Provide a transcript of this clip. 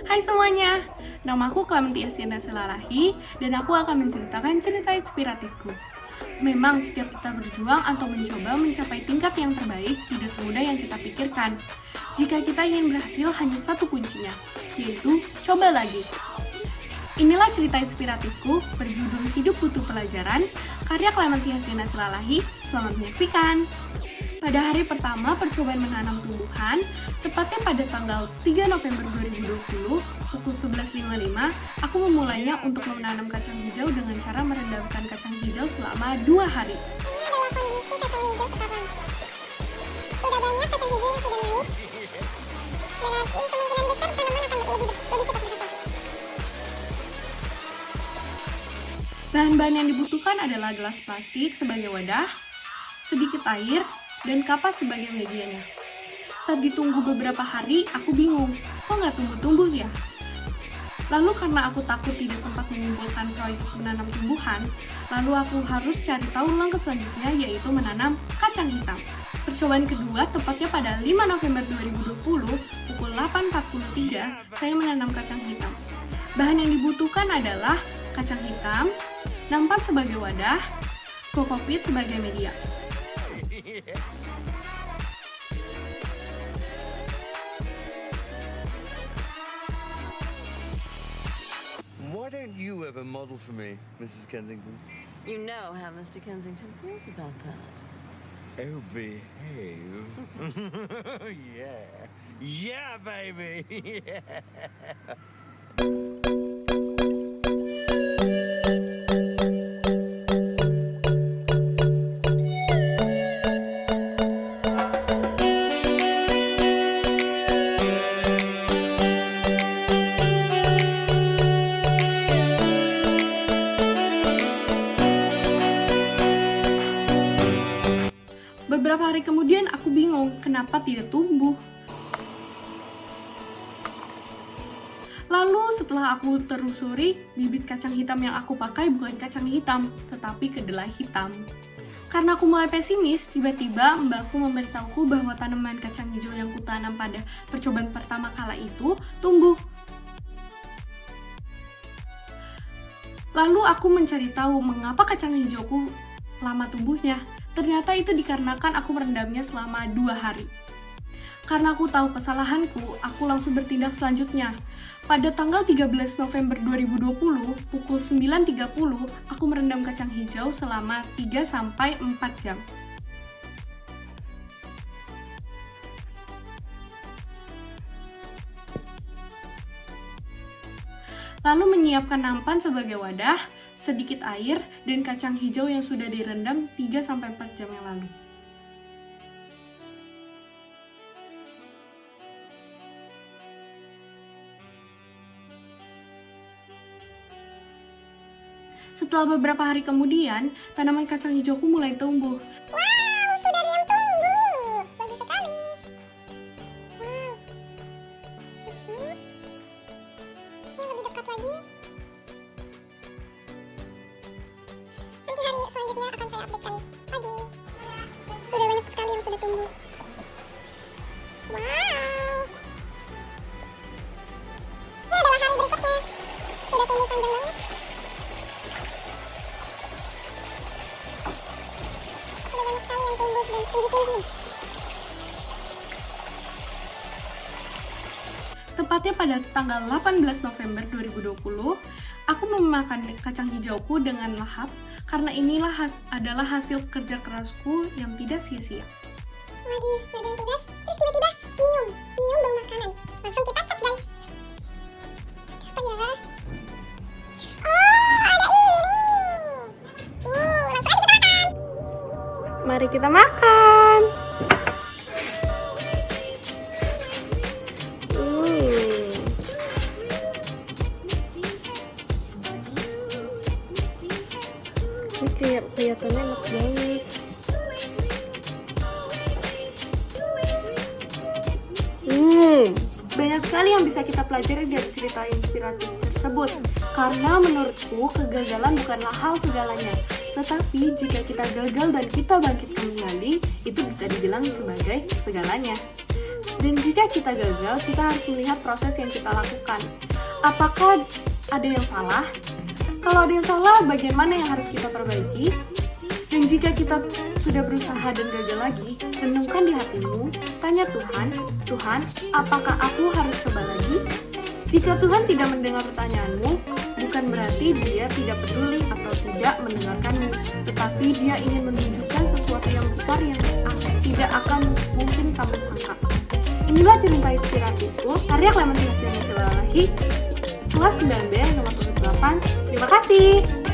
Hai semuanya, namaku Clementi Astiana Silalahi dan aku akan menceritakan cerita inspiratifku. Memang setiap kita berjuang atau mencoba mencapai tingkat yang terbaik tidak semudah yang kita pikirkan. Jika kita ingin berhasil hanya satu kuncinya, yaitu coba lagi. Inilah cerita inspiratifku berjudul Hidup Butuh Pelajaran, karya Clementi Astiana Silalahi. Selamat menyaksikan! Pada hari pertama percobaan menanam tumbuhan, tepatnya pada tanggal 3 November 2020, pukul 11.55, aku memulainya untuk menanam kacang hijau dengan cara merendamkan kacang hijau selama 2 hari. Ini adalah kondisi kacang hijau sekarang. Sudah banyak kacang hijau yang sudah naik. Berarti kemungkinan besar tanaman akan lebih cepat berhasil. Bahan-bahan yang dibutuhkan adalah gelas plastik sebagai wadah, sedikit air, dan kapas sebagai medianya. Saat ditunggu beberapa hari, aku bingung, kok nggak tumbuh-tumbuh ya? Lalu karena aku takut tidak sempat mengumpulkan proyek menanam tumbuhan, lalu aku harus cari tahu langkah selanjutnya, yaitu menanam kacang hitam. Percobaan kedua, tepatnya pada 5 November 2020, pukul 8.43, saya menanam kacang hitam. Bahan yang dibutuhkan adalah kacang hitam, nampan sebagai wadah, kokopit sebagai media. Why don't you ever model for me, Mrs. Kensington? You know how Mr. Kensington feels about that. Oh, behave. Yeah. Yeah, baby. Yeah. Beberapa hari kemudian aku bingung kenapa tidak tumbuh. Lalu setelah aku telusuri, bibit kacang hitam yang aku pakai bukan kacang hitam, tetapi kedelai hitam. Karena aku mulai pesimis, tiba-tiba mbakku memberitahuku bahwa tanaman kacang hijau yang kutanam pada percobaan pertama kala itu tumbuh. Lalu aku mencari tahu mengapa kacang hijauku lama tumbuhnya. Ternyata itu dikarenakan aku merendamnya selama 2 hari. Karena aku tahu kesalahanku, aku langsung bertindak selanjutnya. Pada tanggal 13 November 2020, pukul 9.30, aku merendam kacang hijau selama 3-4 jam. Lalu menyiapkan nampan sebagai wadah, sedikit air, dan kacang hijau yang sudah direndam 3-4 jam yang lalu. Setelah beberapa hari kemudian, tanaman kacang hijauku mulai tumbuh. Wow, sudah ada yang tumbuh. Bagus sekali. Wow. Ini lebih dekat lagi. Nanti hari selanjutnya akan saya updatekan lagi. Sudah banyak sekali yang sudah tumbuh. Wow. Ini adalah hari berikutnya. Sudah tumbuh panjang banget. Sudah banyak sekali yang tumbuh dan tinggi-tinggi. Tepatnya pada tanggal 18 November 2020, aku memakan kacang hijauku dengan lahap karena inilah adalah hasil kerja kerasku yang tidak sia-sia. Lagi ngerjain tugas, terus tiba-tiba nyium bau makanan. Langsung kita cek guys. Apa ya? Oh, ada ini. Langsung aja kita makan. Mari kita makan. Ini kelihatannya enak banget. Banyak sekali yang bisa kita pelajari dari cerita inspiratif tersebut. Karena menurutku kegagalan bukanlah hal segalanya, tetapi jika kita gagal dan kita bangkit kembali, itu bisa dibilang sebagai segalanya. Dan jika kita gagal, kita harus melihat proses yang kita lakukan. Apakah ada yang salah? Kalau ada yang salah, bagaimana yang harus kita perbaiki? Dan jika kita sudah berusaha dan gagal lagi, renungkan di hatimu, tanya Tuhan, Tuhan, apakah aku harus coba lagi? Jika Tuhan tidak mendengar pertanyaanmu, bukan berarti Dia tidak peduli atau tidak mendengarkanmu, tetapi Dia ingin menunjukkan sesuatu yang besar yang tidak akan mungkin kamu sangka. Inilah cerita inspiratifku, karya Clementina Sienna Silalahi, kelas 9B nomor 8. Terima kasih.